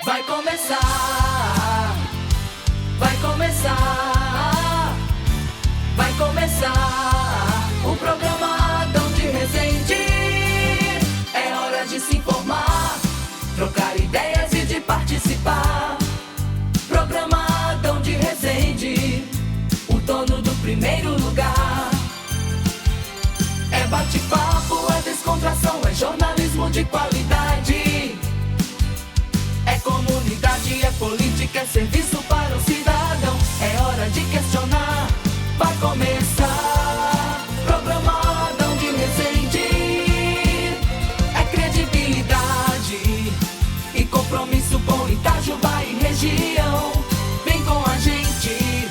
Vai começar, vai começar, vai começar o programa Adão de Resende. É hora de se informar, trocar ideias e de participar. Programa Adão de Resende, o dono do primeiro lugar. É bate-papo, é descontração, é jornalismo de qualidade. É comunidade, é política, é serviço para o cidadão. É hora de questionar, vai começar. Programa Adão de Resende. É credibilidade e compromisso com Itajubá e região. Vem com a gente,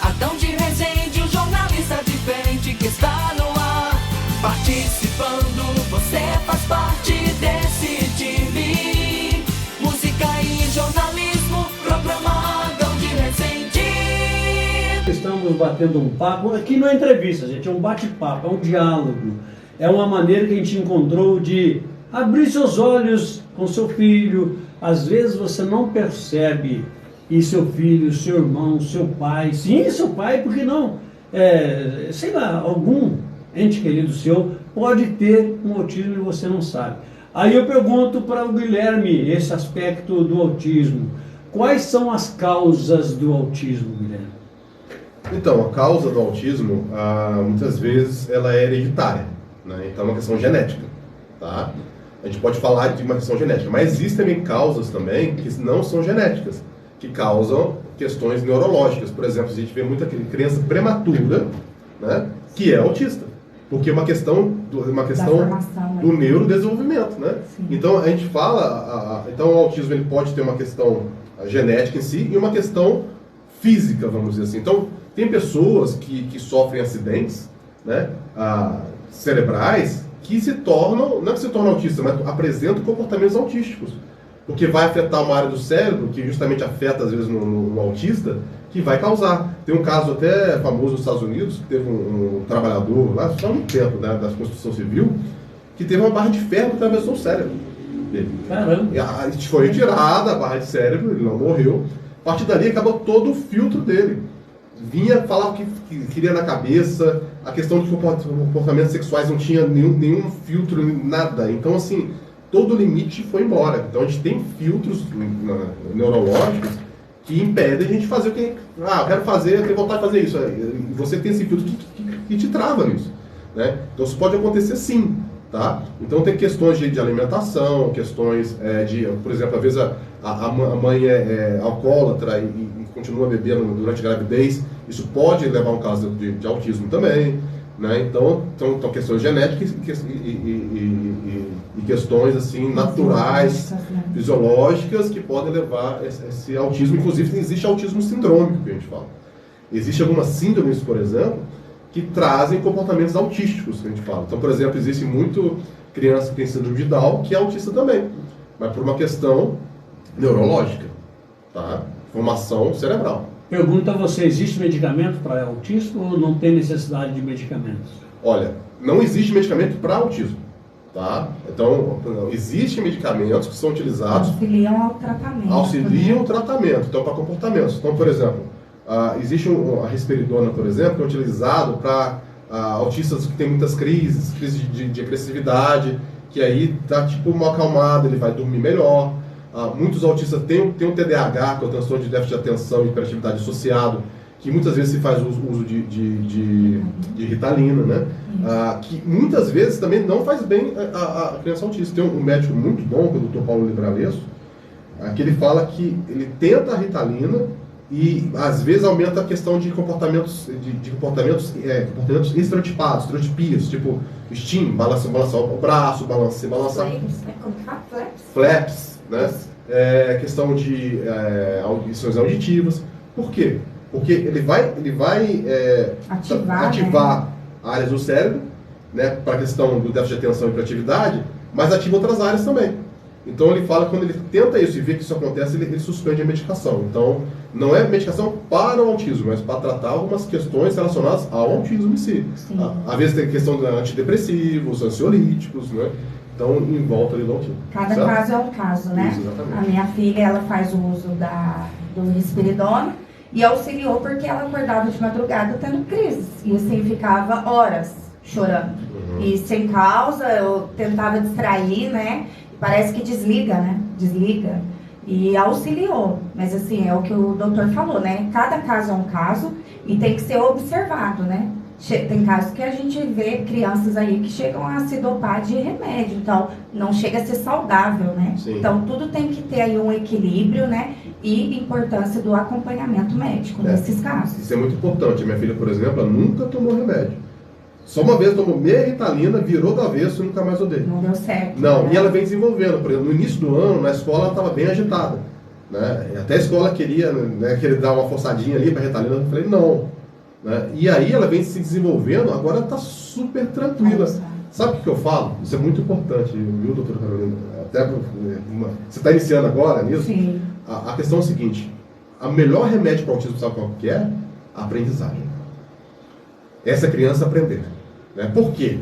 Adão de Resende, o jornalista diferente que está no ar. Participando, você faz parte desse time. Música e jornalismo, programa Adão de Resende. Estamos batendo um papo, aqui não é entrevista, gente, é um bate-papo, é um diálogo. É uma maneira que a gente encontrou de abrir seus olhos com seu filho. Às vezes você não percebe, e seu filho, seu irmão, seu pai, sim, seu pai, por que não? Sei lá, algum ente querido seu pode ter um autismo e você não sabe. Aí eu pergunto para o Guilherme, esse aspecto do autismo. Quais são as causas do autismo, Guilherme? Então, a causa do autismo, muitas vezes, ela é hereditária, né? Então é uma questão genética, tá? A gente pode falar de uma questão genética, mas existem também causas também que não são genéticas, que causam questões neurológicas. Por exemplo, a gente vê muita criança prematura, né, que é autista. Porque é uma questão do neurodesenvolvimento, né? Sim. Então a gente fala, então o autismo ele pode ter uma questão genética em si e uma questão física, vamos dizer assim. Então tem pessoas que sofrem acidentes, né, cerebrais que se tornam, não é que se tornam autistas, mas apresentam comportamentos autísticos. Porque vai afetar uma área do cérebro que justamente afeta às vezes no autista, que vai causar. Tem um caso até famoso nos Estados Unidos, que teve um trabalhador, lá só no tempo, né, da construção civil, que teve uma barra de ferro que atravessou o cérebro dele. Caramba! E foi retirada a barra de cérebro, ele não morreu. A partir dali acabou todo o filtro dele. Vinha falar o que queria na cabeça, a questão de comportamentos sexuais não tinha nenhum filtro, nada. Então, assim, todo o limite foi embora. Então, a gente tem filtros neurológicos que impedem a gente fazer o que... eu quero fazer, eu tenho vontade de fazer isso. E você tem esse filtro que te trava nisso, né? Então, isso pode acontecer sim, tá? Então, tem questões de alimentação, questões de... Por exemplo, às vezes a mãe é alcoólatra e continua bebendo durante a gravidez. Isso pode levar a um caso de autismo também, né? Então questões genéticas e questões assim naturais, fisiológicas, que podem levar esse autismo. Inclusive existe autismo sindrômico, que a gente fala. Existem algumas síndromes, por exemplo, que trazem comportamentos autísticos, que a gente fala. Então, por exemplo, existe muito criança que tem síndrome de Down que é autista também, mas por uma questão neurológica, tá? Formação cerebral. Pergunta a você, existe medicamento para autismo ou não tem necessidade de medicamentos? Olha, não existe medicamento para autismo, tá? Então, existem medicamentos que são utilizados... Auxiliam ao tratamento. Auxiliam o tratamento, então, para comportamentos. Então, por exemplo, existe a risperidona, por exemplo, que é utilizado para autistas que têm muitas crises de agressividade, que aí dá tipo uma acalmada, ele vai dormir melhor. Muitos autistas têm um TDAH, que é o transtorno de déficit de atenção e hiperatividade associado, que muitas vezes se faz uso de Ritalina, né? Que muitas vezes também não faz bem a criança autista. Tem um médico muito bom, que é o Dr. Paulo Libralesso, que ele fala que ele tenta a Ritalina e às vezes aumenta a questão de comportamentos estereotipados, estereotipias, tipo steam, balançar o braço, balançar flaps, né? Questão de audições auditivas. Por quê? Porque ele vai ativar áreas do cérebro, né, para a questão do déficit de atenção e hiperatividade, mas ativa outras áreas também. Então ele fala que quando ele tenta isso e vê que isso acontece, ele suspende a medicação. Então não é medicação para o autismo, mas para tratar algumas questões relacionadas ao autismo em si. Às vezes tem questão de antidepressivos, ansiolíticos, né? estão em volta ali do autismo. Cada certo? caso é um caso, né? Isso, exatamente. A minha filha, ela faz o uso do risperidona e auxiliou porque ela acordava de madrugada tendo crises. E assim, ficava horas chorando. E sem causa, eu tentava distrair, né? Parece que desliga, né? Desliga. E auxiliou. Mas assim, é o que o doutor falou, né? Cada caso é um caso e tem que ser observado, né? Tem casos que a gente vê crianças aí que chegam a se dopar de remédio, então não chega a ser saudável, né? Sim. Então tudo tem que ter aí um equilíbrio, né? E importância do acompanhamento médico nesses casos. Isso é muito importante. A minha filha, por exemplo, ela nunca tomou remédio. Só uma vez tomou meia Ritalina, virou do avesso e nunca mais odeio. Não deu certo. Não, né? e ela vem desenvolvendo. Por exemplo, no início do ano, na escola, ela estava bem agitada. Né? E até a escola queria dar uma forçadinha ali para a Ritalina. Eu falei, não. Né? E aí ela vem se desenvolvendo, agora ela está super tranquila. Nossa. Sabe o que eu falo? Isso é muito importante, viu, doutora Carolina? Você está iniciando agora nisso? Sim. A questão é a seguinte: o melhor remédio para o autismo, sabe qual que é? A aprendizagem. Essa criança aprender. Né? Por quê?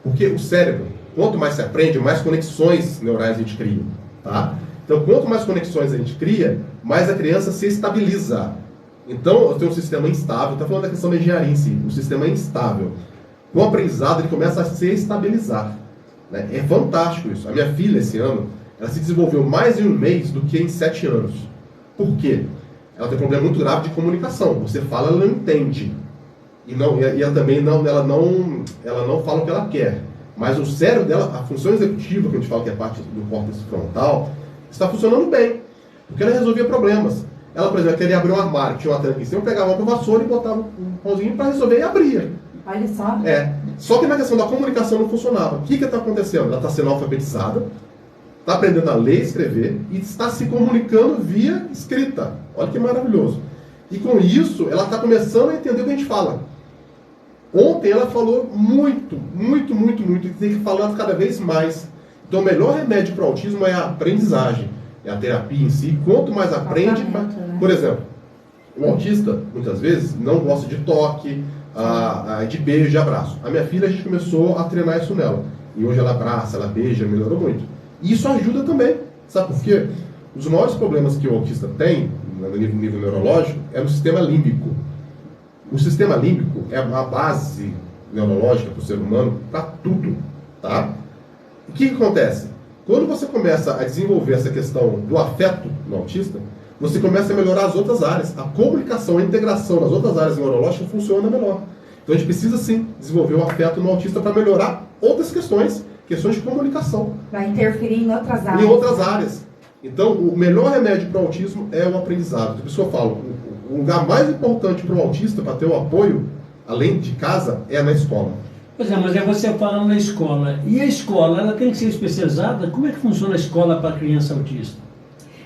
Porque o cérebro, quanto mais se aprende, mais conexões neurais a gente cria. Tá? Então, quanto mais conexões a gente cria, mais a criança se estabiliza. Então, eu tenho um sistema instável. Está falando da questão da engenharia em si. O sistema é instável. Com o aprendizado, ele começa a se estabilizar. Né? É fantástico isso. A minha filha, esse ano, ela se desenvolveu mais em um mês do que em 7 anos. Por quê? Ela tem um problema muito grave de comunicação. Você fala, ela não entende. E ela também ela não fala o que ela quer. Mas o cérebro dela, a função executiva, que a gente fala que é parte do córtex frontal, está funcionando bem. Porque ela resolvia problemas. Ela, por exemplo, queria abrir um armário, tinha uma tranca em cima, eu pegava uma vassoura e botava um pauzinho para resolver e abria. Olha só. Só que na questão da comunicação não funcionava. O que está acontecendo? Ela está sendo alfabetizada, está aprendendo a ler e escrever e está se comunicando via escrita. Olha que maravilhoso. E com isso, ela está começando a entender o que a gente fala. Ontem ela falou muito, e tem que falar cada vez mais. Então o melhor remédio para o autismo é a aprendizagem, é a terapia em si. Quanto mais aprende, mais... Né? Por exemplo, o autista, muitas vezes, não gosta de toque, de beijo, de abraço. A minha filha, a gente começou a treinar isso nela. E hoje ela abraça, ela beija, melhorou muito. E isso ajuda também. Sabe por quê? Os maiores problemas que o autista tem, no nível neurológico, é no sistema límbico. O sistema límbico é a base neurológica para o ser humano para tudo. Tá? O que acontece? Quando você começa a desenvolver essa questão do afeto no autista, você começa a melhorar as outras áreas. A comunicação, a integração nas outras áreas neurológicas funciona melhor. Então a gente precisa sim desenvolver o afeto no autista para melhorar outras questões de comunicação. Vai interferir em outras áreas. Em outras áreas. Então o melhor remédio para o autismo é o aprendizado. Por isso que eu falo, o lugar mais importante para o autista, para ter o apoio, além de casa, é na escola. Pois é, mas é você falando na escola. E a escola, ela tem que ser especializada? Como é que funciona a escola para criança autista?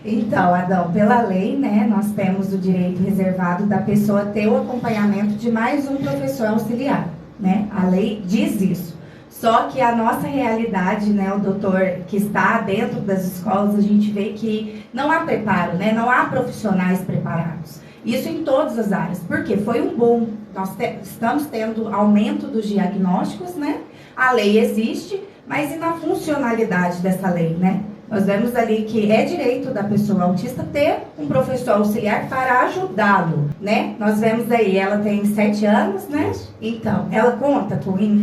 Então, Adão, pela lei, né, nós temos o direito reservado da pessoa ter o acompanhamento de mais um professor auxiliar, né? A lei diz isso. Só que a nossa realidade, né, o doutor que está dentro das escolas, a gente vê que não há preparo, né? Não há profissionais preparados. Isso em todas as áreas. Porque foi um boom. Nós estamos tendo aumento dos diagnósticos, né? A lei existe, mas e na funcionalidade dessa lei, né? Nós vemos ali que é direito da pessoa autista ter um professor auxiliar para ajudá-lo, né? Nós vemos aí, ela tem 7 anos, né? Isso. Então, ela conta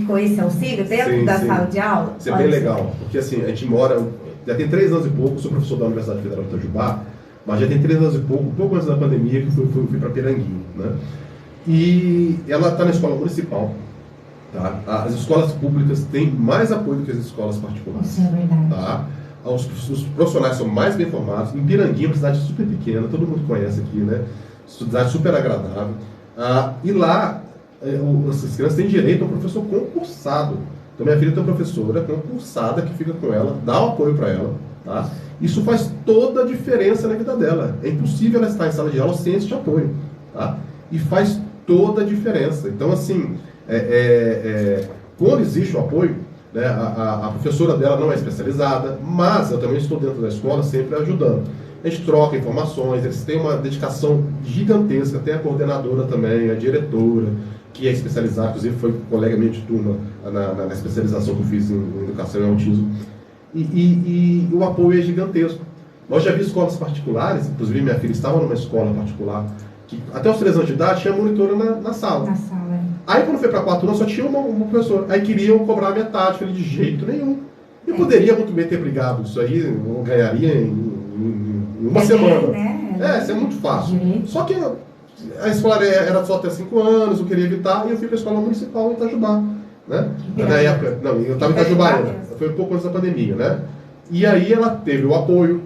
com esse auxílio dentro da sala de aula? Isso é bem legal, porque assim, a gente mora, já tem 3 anos e pouco, sou professor da Universidade Federal de Itajubá, mas já tem 3 anos e pouco antes da pandemia, que fui para Piranguinho, né? E ela está na escola municipal, tá? As escolas públicas têm mais apoio do que as escolas particulares. Isso é verdade. Tá? Os profissionais são mais bem formados. Em Piranguinho, uma cidade super pequena, todo mundo conhece aqui, né? Cidade super agradável. E lá, essas crianças têm direito a um professor concursado. Então, minha filha tem uma professora concursada que fica com ela, dá o apoio para ela. Tá? Isso faz toda a diferença na vida dela. É impossível ela estar em sala de aula sem esse apoio. Tá? E faz toda a diferença. Então, assim, quando existe o apoio, né, a professora dela não é especializada, mas eu também estou dentro da escola sempre ajudando. A gente troca informações, eles têm uma dedicação gigantesca, tem a coordenadora também, a diretora, que é especializada, inclusive foi colega minha de turma na especialização que eu fiz em educação e autismo. e o apoio é gigantesco. Nós já vimos escolas particulares, inclusive minha filha estava numa escola particular, que até os 3 anos de idade tinha monitora na sala. Na sala. Aí quando foi para 4 anos só tinha uma professora. Aí queriam cobrar metade, falei, de jeito nenhum. Eu poderia muito bem ter brigado, isso aí eu ganharia em uma semana. Né? Isso é muito fácil. Só que a escola era só até 5 anos, eu queria evitar, e eu fui para a escola municipal em Itajubá. Né? Na época, não, eu estava em Itajubá ainda, foi um pouco antes da pandemia, né? E aí ela teve o apoio,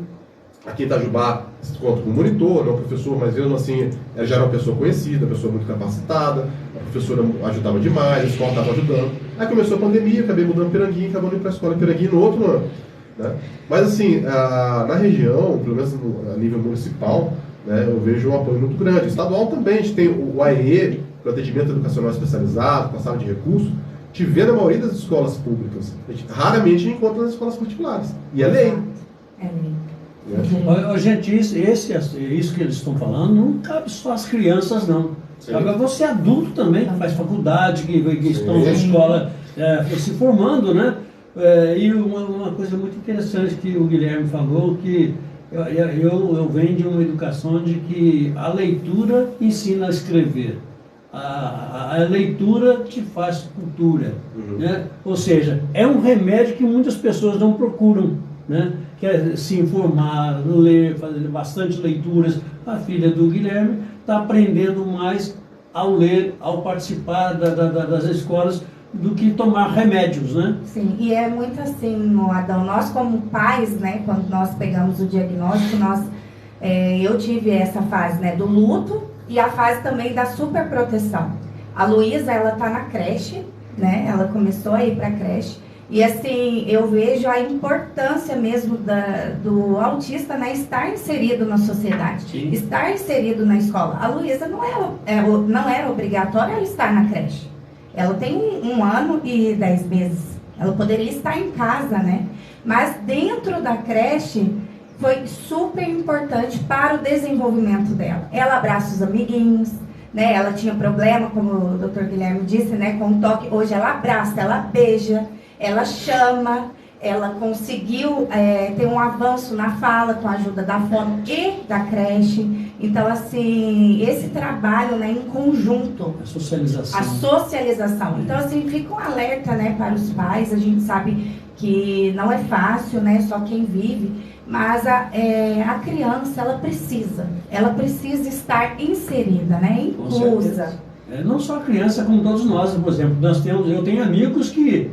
aqui em Itajubá, conta com o monitor, não o professor, mas mesmo assim, ela já era uma pessoa conhecida, uma pessoa muito capacitada, a professora ajudava demais, a escola estava ajudando. Aí começou a pandemia, acabei mudando Piranguinho, acabou indo para a escola em Piranguinho no outro ano. Né? Mas assim, na região, pelo menos a nível municipal, né, eu vejo um apoio muito grande. Estadual também, a gente tem o AEE, o atendimento educacional especializado, passado de recursos, te vê na maioria das escolas públicas. Raramente encontra nas escolas particulares. E é lei. É lei. Gente, isso que eles estão falando não cabe só às crianças, não. Sim. Cabe a você adulto também, que faz faculdade, que estão na escola se formando, né? E uma coisa muito interessante que o Guilherme falou, que eu venho de uma educação de que a leitura ensina a escrever. A leitura te faz cultura. Né? Ou seja, é um remédio que muitas pessoas não procuram. Né? Quer se informar, ler, fazer bastante leituras. A filha do Guilherme está aprendendo mais ao ler, ao participar das escolas, do que tomar remédios, né? Sim, e é muito assim, Adão, nós como pais, né, quando nós pegamos o diagnóstico, eu tive essa fase, né, do luto e a fase também da superproteção. A Luísa, ela está na creche, né, ela começou a ir para a creche, e assim, eu vejo a importância mesmo do autista, né, estar inserido na sociedade, Sim. estar inserido na escola. A Luísa não era obrigatória ela estar na creche. Ela tem 1 ano e 10 meses. Ela poderia estar em casa, né? Mas dentro da creche foi super importante para o desenvolvimento dela. Ela abraça os amiguinhos, né? Ela tinha problema, como o Dr. Guilherme disse, né? Com o toque. Hoje ela abraça, ela beija, ela chama. Ela conseguiu ter um avanço na fala com a ajuda da fono e da creche. Então, assim, esse trabalho, né, em conjunto. A socialização. A socialização. Então, assim, fica um alerta, né, para os pais. A gente sabe que não é fácil, né, só quem vive. Mas a criança, ela precisa estar inserida, né, inclusa. Não só a criança, como todos nós, por exemplo. Eu tenho amigos que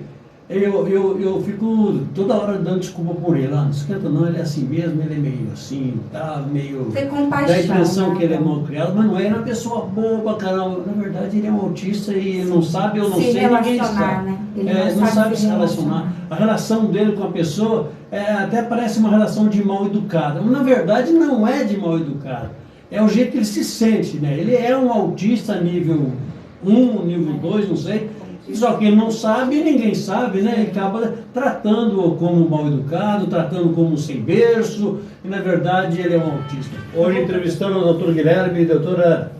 eu fico toda hora dando desculpa por ele. Não esquenta não, ele é assim mesmo, ele é meio assim, tá meio... Ter compaixão. Dá a impressão, né, que ele é mal criado, mas não é uma pessoa boa, caramba. Na verdade, ele é um autista e ele não sabe, eu não sei, ninguém sabe. Né? Ele não sabe se relacionar. A relação dele com a pessoa até parece uma relação de mal educada, mas na verdade não é de mal educado. É o jeito que ele se sente, né? Ele é um autista nível 1, nível 2, não sei. Só que ele não sabe e ninguém sabe, né? Ele acaba tratando como mal educado, tratando como sem berço, e na verdade ele é um autista. Hoje entrevistando o Dr. Guilherme e a doutora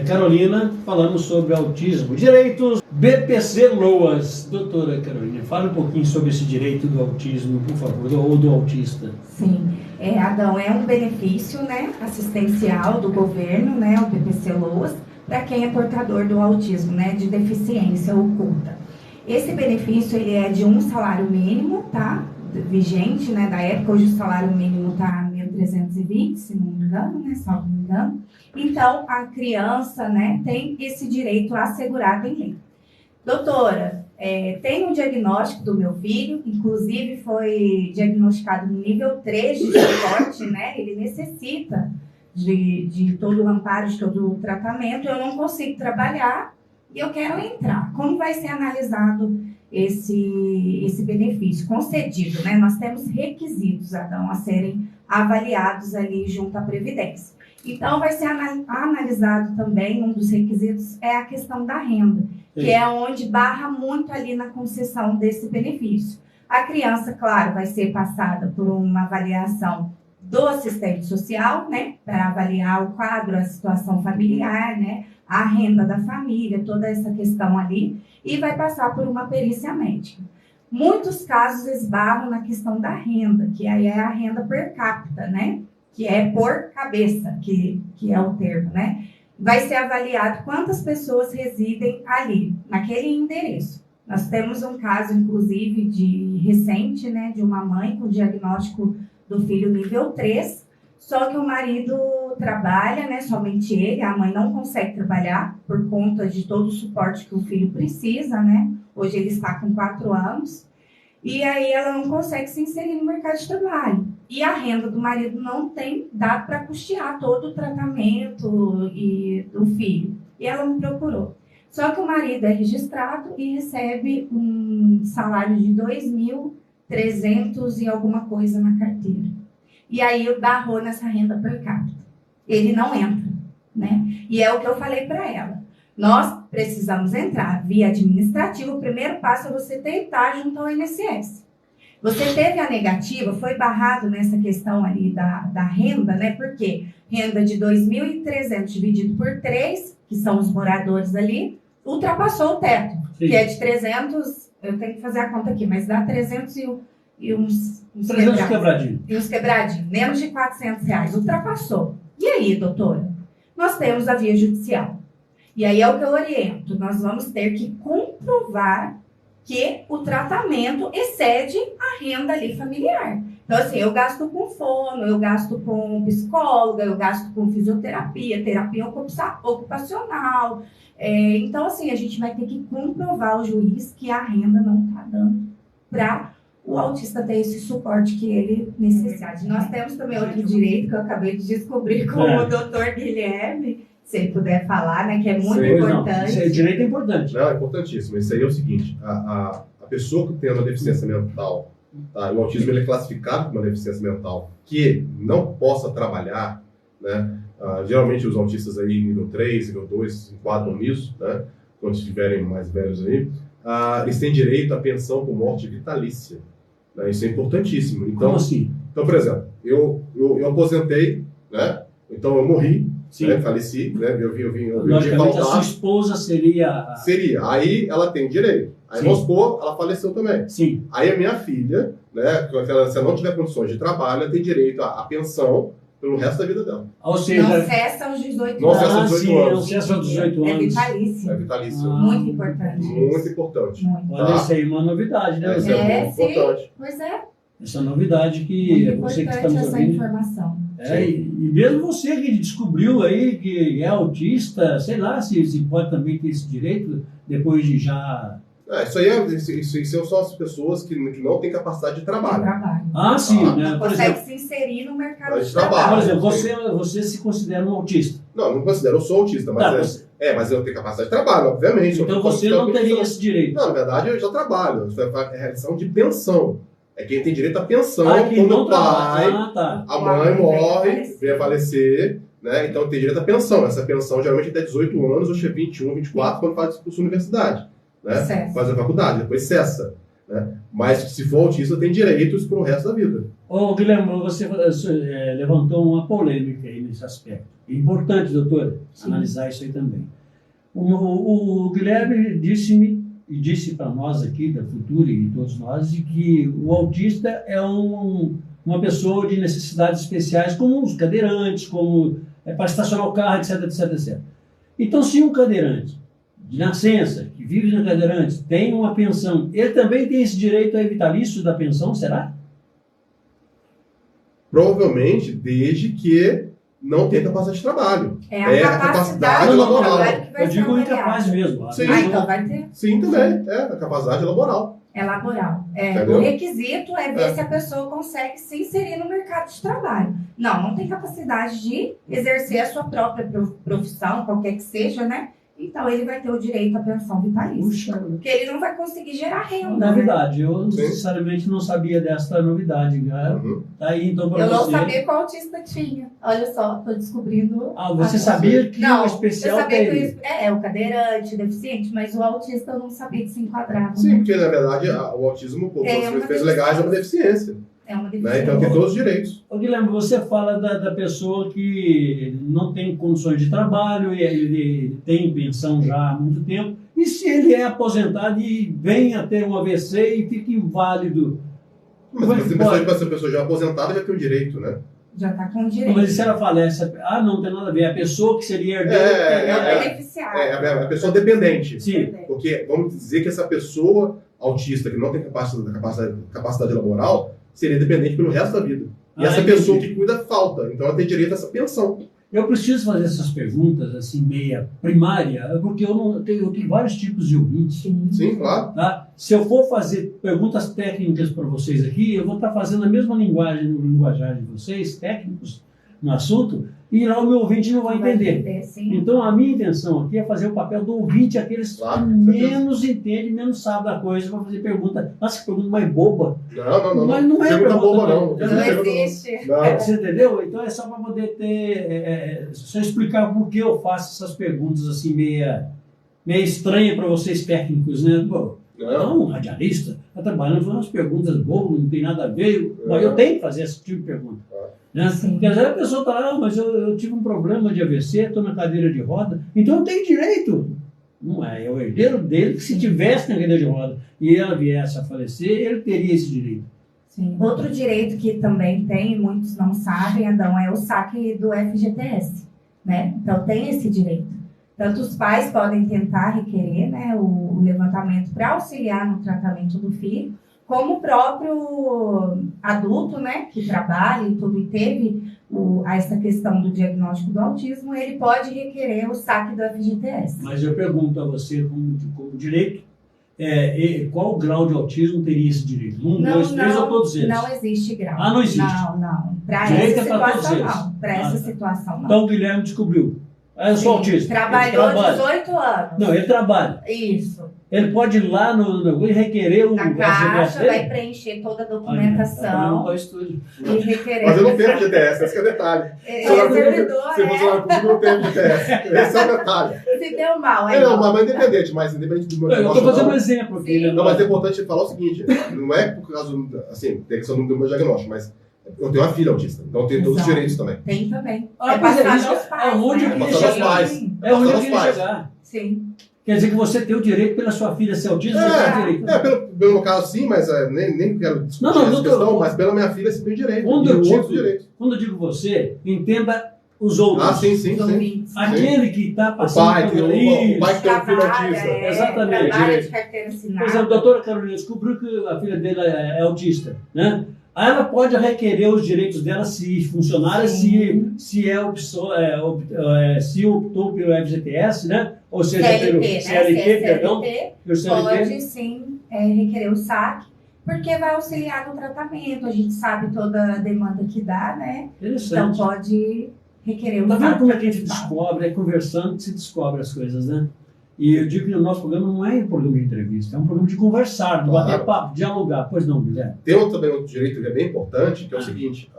Carolina, falamos sobre autismo. Direitos BPC Loas. Doutora Carolina, fala um pouquinho sobre esse direito do autismo, por favor, ou do autista. Sim, Adão, é um benefício, né, assistencial do governo, né, o BPC Loas, para quem é portador do autismo, né, de deficiência oculta. Esse benefício ele é de um salário mínimo, tá? Vigente, né, da época. Hoje o salário mínimo tá 1.320, se não me engano, né, se não me engano. Então, a criança, né, tem esse direito assegurado em lei. Doutora, tem um diagnóstico do meu filho, inclusive foi diagnosticado no nível 3 de suporte, né, ele necessita de todo o amparo, de todo o tratamento. Eu não consigo trabalhar e eu quero entrar. Como vai ser analisado esse benefício concedido, né? Nós temos requisitos, Adão, a serem avaliados ali junto à Previdência. Então, vai ser analisado também, um dos requisitos é a questão da renda, que é onde barra muito ali na concessão desse benefício. A criança, claro, vai ser passada por uma avaliação do assistente social, né, para avaliar o quadro, a situação familiar, né, a renda da família, toda essa questão ali, e vai passar por uma perícia médica. Muitos casos esbarram na questão da renda, que aí é a renda per capita, né? Que é por cabeça, que é o termo, né? Vai ser avaliado quantas pessoas residem ali, naquele endereço. Nós temos um caso, inclusive, recente, né? De uma mãe com diagnóstico do filho nível 3, só que o marido trabalha, né? Somente ele, a mãe não consegue trabalhar por conta de todo o suporte que o filho precisa, né? Hoje ele está com 4 anos. E aí ela não consegue se inserir no mercado de trabalho. E a renda do marido não tem dado para custear todo o tratamento do filho. E ela me procurou. Só que o marido é registrado e recebe um salário de 2.300 e alguma coisa na carteira. E aí eu barrou nessa renda per capita. Ele não entra, né? E é o que eu falei para ela. Nós precisamos entrar via administrativa. O primeiro passo é você tentar junto ao INSS. Você teve a negativa, foi barrado nessa questão ali da renda, né? Porque renda de 2.300 dividido por 3, que são os moradores ali, ultrapassou o teto, Sim. que é de 300, eu tenho que fazer a conta aqui, mas dá 300 e uns 300 quebradinhos. E uns quebradinhos, menos de R$400, ultrapassou. E aí, doutora? Nós temos a via judicial. E aí é o que eu oriento, nós vamos ter que comprovar que o tratamento excede a renda ali familiar. Então, assim, eu gasto com fono, eu gasto com psicóloga, eu gasto com fisioterapia, terapia ocupacional. Então, assim, a gente vai ter que comprovar ao juiz que a renda não está dando para o autista ter esse suporte que ele necessita. Nós temos também outro direito que eu acabei de descobrir com o doutor Guilherme, se ele puder falar, né, que é muito importante. Esse direito é importante. Não, é importantíssimo. Isso aí é o seguinte, a pessoa que tem uma deficiência mental, tá, o autismo ele é classificado como uma deficiência mental que não possa trabalhar, né, geralmente os autistas aí nível 3, nível 2 se enquadram nisso, né, quando estiverem mais velhos aí, eles têm direito à pensão por morte vitalícia. Né, isso é importantíssimo. Então, Como assim? Então, por exemplo, eu aposentei, né, então eu morri, Sim. né, faleci, né, eu vim Logicamente, a sua esposa seria... Seria. Aí ela tem direito. Aí, vamos supor, ela faleceu também. Sim. Aí a minha filha, né, se ela não tiver condições de trabalho, ela tem direito à pensão pelo resto da vida dela. Ou seja... Não cessa aos 18 Não anos. cessa aos 18 anos. Não cessa aos 18 É anos. vitalício. É vitalício. Muito importante. Muito importante. Muito. Olha, isso aí é uma novidade, né? Isso é muito sim. importante. Pois é. Essa novidade que Muito você que está importante nos essa ouvindo... informação. E mesmo você que descobriu aí que é autista, sei lá se pode também ter esse direito depois de já... Isso são as pessoas que não têm capacidade de trabalho. Ah, sim, né? Não Por consegue exemplo, se inserir no mercado de de trabalho. trabalho. por exemplo, você se considera um autista. Não considero, eu sou autista, mas mas eu tenho capacidade de trabalho, obviamente. Então você não teria esse direito. Não, na verdade eu já trabalho. Isso é realização de pensão. É quem tem direito à pensão quem quando não o pai, tá. a mãe morre, vem a falecer, né? Então tem direito à pensão. Essa pensão geralmente é até 18 anos, ou 21, 24, quando faz curso de universidade. Né? Faz a faculdade, depois cessa. Né? Mas se for autista, tem direitos para o resto da vida. Ô, Guilherme, você levantou uma polêmica aí nesse aspecto. É importante, doutora, analisar isso aí também. O Guilherme disse para nós aqui, da Futura e todos nós, de que o autista é uma pessoa de necessidades especiais, como os cadeirantes, como para estacionar o carro, etc, etc, etc. Então, se um cadeirante de nascença, que vive na cadeirante, tem uma pensão, ele também tem esse direito a vitalício da pensão, será? Provavelmente, desde que não tenha capacidade de trabalho. É a capacidade laboral. Eu digo incapaz mesmo. Sim. Então vai ter. Sim, também. A capacidade laboral. É laboral. Entendeu? O requisito é ver se a pessoa consegue se inserir no mercado de trabalho. Não tem capacidade de exercer a sua própria profissão, qualquer que seja, né? Então ele vai ter o direito à pensão vitalícia. Puxa, porque ele não vai conseguir gerar renda. novidade. Eu necessariamente não sabia dessa novidade, cara. Tá aí, então, para você. Eu não sabia qual autista tinha. Olha só, estou descobrindo. Você sabia que o especial eu sabia tem? que o cadeirante, deficiente, mas o autista eu não sabia que se enquadrava. Sim, porque na verdade o autismo, por defeitos legais, é uma deficiência. É uma Né? deficiência. Então tem todos os direitos. Ô, Guilherme, você fala da pessoa que não tem condições de trabalho, e ele tem pensão já há muito tempo, E se ele é aposentado e vem a ter um AVC e fica inválido? Mas essa pessoa já é aposentada já tem o direito, né? Já está com direito. Mas e se ela falece? Não tem nada a ver. A pessoa que seria herdeira... Beneficiário. A pessoa dependente. Sim. Porque vamos dizer que essa pessoa autista, que não tem capacidade laboral, seria dependente pelo resto da vida. E essa pessoa que cuida falta. Então ela tem direito a essa pensão. Eu preciso fazer essas perguntas, assim, meia primária, porque eu tenho vários tipos de ouvintes. Sim, claro. Tá? Se eu for fazer perguntas técnicas para vocês aqui, eu vou estar fazendo a mesma linguajar de vocês, técnicos, no assunto, e lá o meu ouvinte não vai entender. Então, a minha intenção aqui é fazer o papel do ouvinte, aqueles que menos entendem, menos sabem da coisa, para fazer pergunta. Nossa, que pergunta mais boba. Não. Mas não é pergunta boba, não. Não existe. Você entendeu? Então é só para poder ter... só explicar por que eu faço essas perguntas assim, meia estranha para vocês técnicos, né? Pô, não, um radialista está trabalhando, fazendo umas perguntas bobas, não tem nada a ver. Mas eu tenho que fazer esse tipo de pergunta. Né? Porque às vezes a pessoa está lá, mas eu tive um problema de AVC, estou na cadeira de roda, então eu tenho direito. Não é o herdeiro dele que se tivesse na cadeira de roda e ela viesse a falecer, ele teria esse direito. Sim. Outro direito que também tem, muitos não sabem, Adão, é o saque do FGTS. Né? Então tem esse direito. Tanto os pais podem tentar requerer, né, o levantamento para auxiliar no tratamento do filho, como o próprio adulto, né, que trabalha e tudo, e teve essa questão do diagnóstico do autismo, ele pode requerer o saque do FGTS. Mas eu pergunto a você, como direito, qual o grau de autismo teria esse direito? 1, 2, 3 ou todos eles? Não existe grau. Não existe? Não. Para direito essa situação, não. Para essa situação, não. Então o Guilherme descobriu. Eu sou autista. Trabalhou 18 anos. Não, ele trabalha. Isso. Ele pode ir lá e requerer na caixa, vai preencher toda a documentação e requerer. Mas eu não tenho FGTS, esse é o detalhe. Se funcionário público, não tem FGTS. Esse é o detalhe. Se deu mal, mas independente, do meu negócio. Eu estou fazendo um exemplo aqui. Não, mas é importante falar o seguinte: não é por causa, assim, tem questão do meu diagnóstico, mas eu tenho uma filha autista, então eu tenho todos os direitos também. Tem também. Passar aos pais. Onde eu queria chegar. É onde eu queria chegar. Sim. Quer dizer que você tem o direito pela sua filha ser autista? Você tem o direito. Pelo meu caso sim, mas nem quero discutir essa questão, mas pela minha filha você tem o direito. Quando eu digo você, entenda os outros. Sim. Aquele que está passando... O pai que tem um filho autista. Exatamente. Trabalha de carteira assinada. Por exemplo, a doutora Carolina descobriu que a filha dele é autista, né? Aí ela pode requerer os direitos dela se funcionária, se optou pelo FGTS, né? Ou seja, pelo CLT, perdão. Pode sim requerer o saque, porque vai auxiliar no tratamento. A gente sabe toda a demanda que dá, né? Então pode requerer o saque. Tá vendo como é que a gente descobre? É conversando que se descobre as coisas, né? E eu digo que o nosso programa não é um programa de entrevista, é um programa de conversar, de bater papo, dialogar. Pois não, Guilherme? Tem também outro direito que é bem importante, que é o seguinte: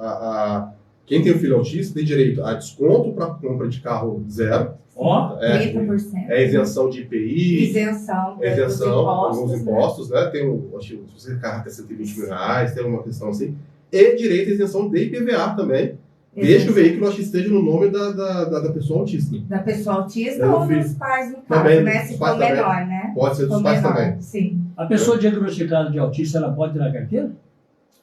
quem tem um filho autista tem direito a desconto para compra de carro zero. 30%. É isenção de IPI. Isenção alguns impostos, né? Tem acho que se você carro até R$120 mil, tem uma questão assim. E direito à isenção de IPVA também. Desde que o veículo esteja no nome da pessoa autista. Da pessoa autista ou dos pais, no caso, também, né? Se for menor, né? Pode ser dos pais também. Sim. A pessoa diagnosticada de autista, ela pode tirar carteira?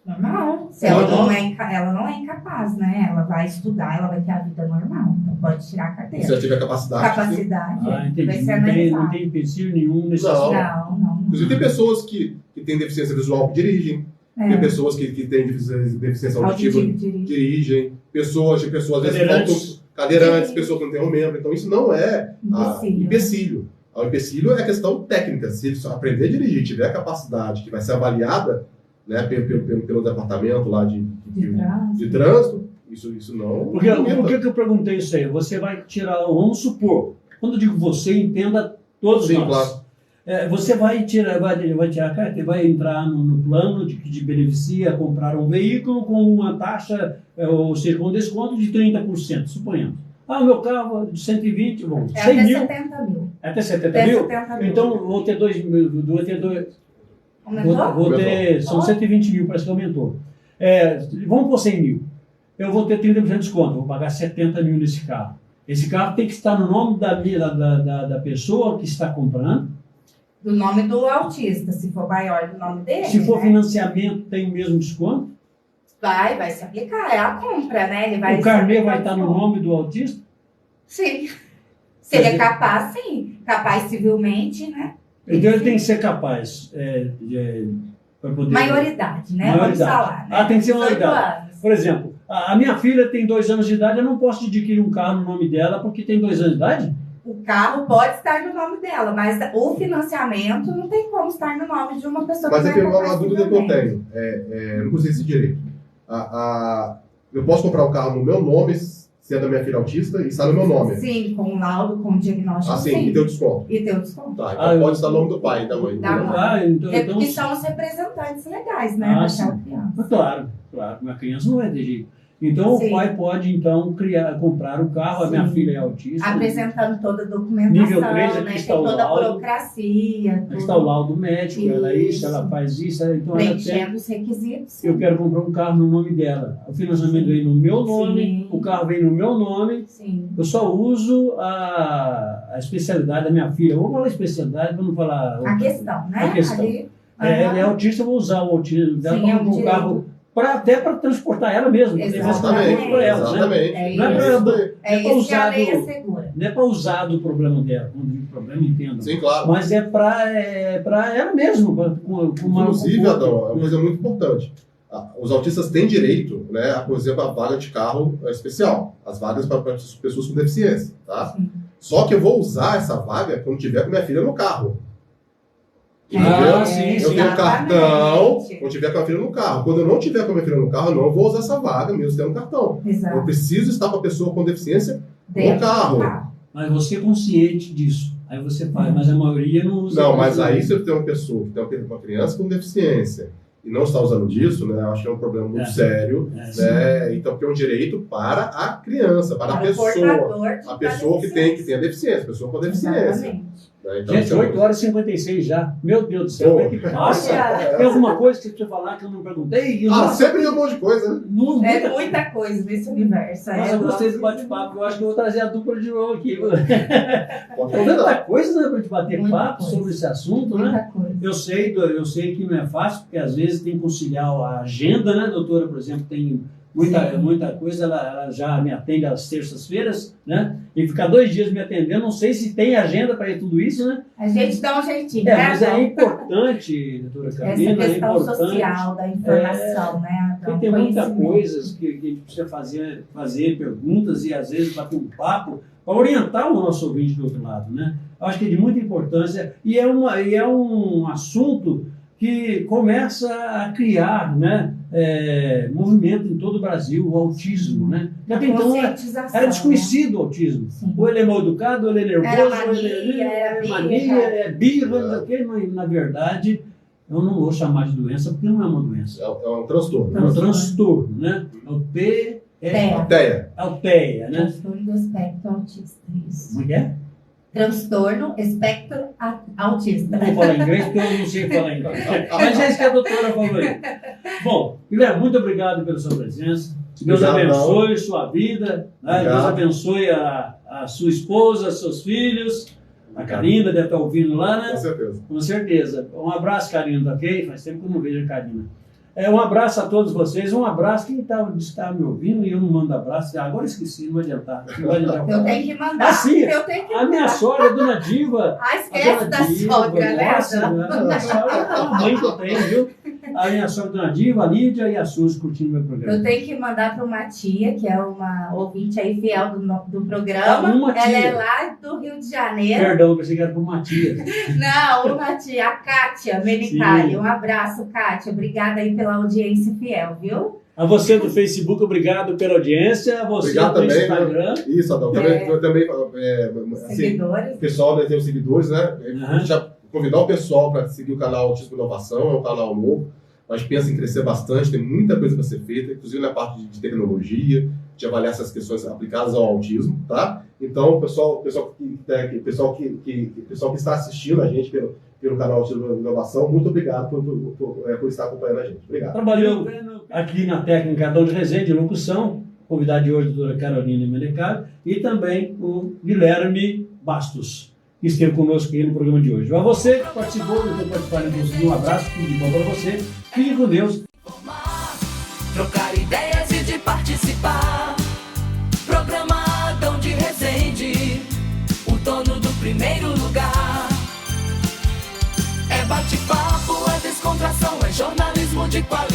Normal. Se ela não é incapaz, né? Ela vai estudar, ela vai ter a vida normal. Então pode tirar a carteira. Se ela tiver capacidade. Entendi. Vai ser analisado. Não tem empecilho nenhum nesse assunto. Não. Inclusive tem pessoas que têm deficiência visual que dirigem. Tem pessoas que têm deficiência auditiva dirigem. Pessoas às vezes faltam cadeirantes, pessoas que não têm um membro. Então isso não é empecilho. O empecilho é questão técnica. Se ele aprender a dirigir, tiver a capacidade que vai ser avaliada, né, pelo departamento lá de trânsito, isso não... Por que eu perguntei isso aí? Você vai tirar, vamos supor, quando eu digo você, entenda todos nós. Claro. Você vai tirar a carteira, vai entrar no plano que beneficia comprar um veículo com uma taxa, ou seja, com desconto de 30%, suponhamos. O meu carro é de 120, bom, 100 mil. 70 mil. Até 70 mil? Então, vou ter dois... São 120 mil, parece que aumentou. Vamos por 100 mil. Eu vou ter 30% de desconto, vou pagar 70 mil nesse carro. Esse carro tem que estar no nome da pessoa que está comprando, Do nome do autista, se for maior do nome dele. Se for né? financiamento, tem o mesmo desconto? Vai se aplicar, é a compra, né? Ele vai O carnê se vai aplicar estar no como? nome do autista? Sim. Se ele é capaz, sim. Capaz civilmente, né? Então ele tem que ser capaz para poder... Maioridade, né? Maioridade. Vamos falar. Né? Tem que ser 18 maioridade. anos. Por exemplo, a minha filha tem 2 anos de idade, eu não posso adquirir um carro no nome dela porque tem 2 anos de idade? O carro pode estar no nome dela, mas o financiamento não tem como estar no nome de uma pessoa Mas que aqui não é uma capaz dúvida que eu civilmente. tenho. Eu não consigo esse direito. Eu posso comprar o carro no meu nome, se é da minha filha autista, e está no meu nome. Sim, com laudo, com diagnóstico, Assim, sim. e tem o desconto. E tem o desconto. Tá, então eu- pode estar no nome do pai e da mãe. Da mãe. Então, Que são os representantes legais, né? Ah, daquela sim. criança. Claro. Uma criança não é de jeito. Então Sim. o pai pode então comprar o carro, a minha Sim. filha é autista. Apresentando toda a documentação, Nível 3, aqui né? está Tem o toda a laudo. burocracia. Aqui tudo. está o laudo médico, ela é isso, Isso. ela faz isso, então ela tem, Preenchendo os requisitos. eu quero comprar um carro no nome dela. O financiamento vem no meu nome, Sim. o carro vem no meu nome, Sim. eu só uso a especialidade da minha filha. Vou falar especialidade para não falar... A questão, né? A questão. Ali, Ela é autista, eu vou usar o autismo dela Sim, para é um comprar um direito. carro, até para transportar ela mesma. Exatamente, Para ela, né? exatamente. É Não é isso. pra- daí. É pra isso que a lei usar do- assegura. Não é para usar do problema dela, quando digo problema, entendo. Sim, claro. Mas é para ela mesma. Com uma, Inclusive, Adão, é uma coisa muito importante. Os autistas têm direito, né, a, por exemplo, a vaga de carro especial. As vagas para pessoas com deficiência, tá? Sim. Só que eu vou usar essa vaga quando tiver com minha filha no carro. Ah, Entendeu? sim, Eu sim. tenho um cartão Exatamente. quando tiver com a minha filha no carro. Quando eu não tiver com a minha filha no carro, eu não vou usar essa vaga, mesmo tendo cartão. Eu Exato. preciso estar com a pessoa com deficiência Dentro no carro. do carro. Mas você é consciente disso. Aí você faz, mas a maioria não usa. Não, mas aí se eu tenho uma pessoa que tem uma criança com deficiência e não está usando disso, né, eu acho que é um problema muito É. sério, É, né? Então, porque é um direito para a criança, para a o pessoa. portador de A pessoa que tem a deficiência, a pessoa com deficiência. Exatamente. Né? Então, Gente, isso é 8 horas e 56 já. Meu Deus do céu, Pô. como é que passa? Olha. Tem alguma coisa que você precisa falar que eu não perguntei? Eu Ah, não- sempre tem um monte de coisa, né? não, É muita coisa nesse universo. Mas é, eu gostei do gosto bate-papo, eu acho que eu vou trazer a dupla de novo aqui. Pode Tem tanta convidar. coisa, né, pra gente bater Muita papo coisa. sobre esse assunto, né? Muita coisa. Eu sei que não é fácil, porque às vezes tem que conciliar a agenda, né, doutora? Por exemplo, tem Sim. muita coisa, ela já me atende às terças-feiras, né? E ficar 2 dias me atendendo, não sei se tem agenda para tudo isso, né? A gente dá um jeitinho, né? Mas é Adão? importante, doutora Essa Carolina, é questão importante. social da informação, né? Adão? Porque tem muitas Conhecimento. coisas que a gente precisa fazer perguntas e às vezes bater um papo para orientar o nosso ouvinte do outro lado, né? Acho que é de muita importância e é um assunto que começa a criar, né, movimento em todo o Brasil, o autismo, né? Já até então Conscientização, era desconhecido o autismo. né? Sim. Ou ele é mal educado, ou ele é nervoso, Era ou ele mania, era é birra. mania, é birra, não sei o quê, mas na verdade eu não vou chamar de doença porque não é uma doença. É um transtorno. É um transtorno, né? É o T, Teia. é o TEA, né? Transtorno do espectro autista. Isso. Como é que é? Transtorno espectro autista. Não vou falar inglês porque eu não sei falar inglês. Mas é isso que a doutora falou aí. Bom, Guilherme, muito obrigado pela sua presença. Deus Obrigado. abençoe sua vida. Né? Obrigado. Deus abençoe a sua esposa, seus filhos. A Karina deve estar ouvindo lá, né? Com certeza. Com certeza. Um abraço, Karina, ok? Faz tempo que eu não vejo a Karina. Um abraço a todos vocês. Um abraço. Quem está me ouvindo e eu não mando abraço. Agora esqueci, não vai adiantar. Não vai adiantar Eu falar. tenho que mandar. Ah, sim. Eu tenho que A minha mandar. sogra, a dona Diva. Ah, A esquece dona da Diva, sogra, né? nossa, Adão? a sogra é a mãe que eu tenho, viu? A minha sogra, dona Diva, a Lídia e a Suzy curtindo meu programa. Eu tenho que mandar para uma tia, que é uma ouvinte aí fiel do programa. Ah, uma tia. Ela é lá do Rio de Janeiro. Perdão, eu pensei que era por Matias. Não, uma tia, a Kátia Menicali. Sim. Um abraço, Kátia. Obrigada aí pela audiência fiel, viu? A você do Facebook, obrigado pela audiência. A você Obrigado do também, Instagram. Isso, Adão. Eu também assim, Seguidores. o pessoal, né, tem os seguidores, né? Uhum. Já convidar o pessoal para seguir o canal Autismo Inovação, é um canal novo. Mas pensa em crescer bastante, tem muita coisa para ser feita, inclusive na parte de tecnologia, de avaliar essas questões aplicadas ao autismo, tá? Então, o pessoal que está assistindo a gente pelo canal Autismo Inovação, muito obrigado por estar acompanhando a gente. Obrigado. Trabalhou aqui na técnica Adão de Rezende, locução. Convidado de hoje, a doutora Carolina Melecari. E também o Guilherme Bastos. que esteve conosco aqui no programa de hoje. A você que participou, não tem participado, um abraço, tudo de bom para você. Fique com Deus. Trocar ideias e de participar. Programa Adão de Resende, o dono do primeiro lugar. É bate-papo, é descontração, é jornalismo de qualidade.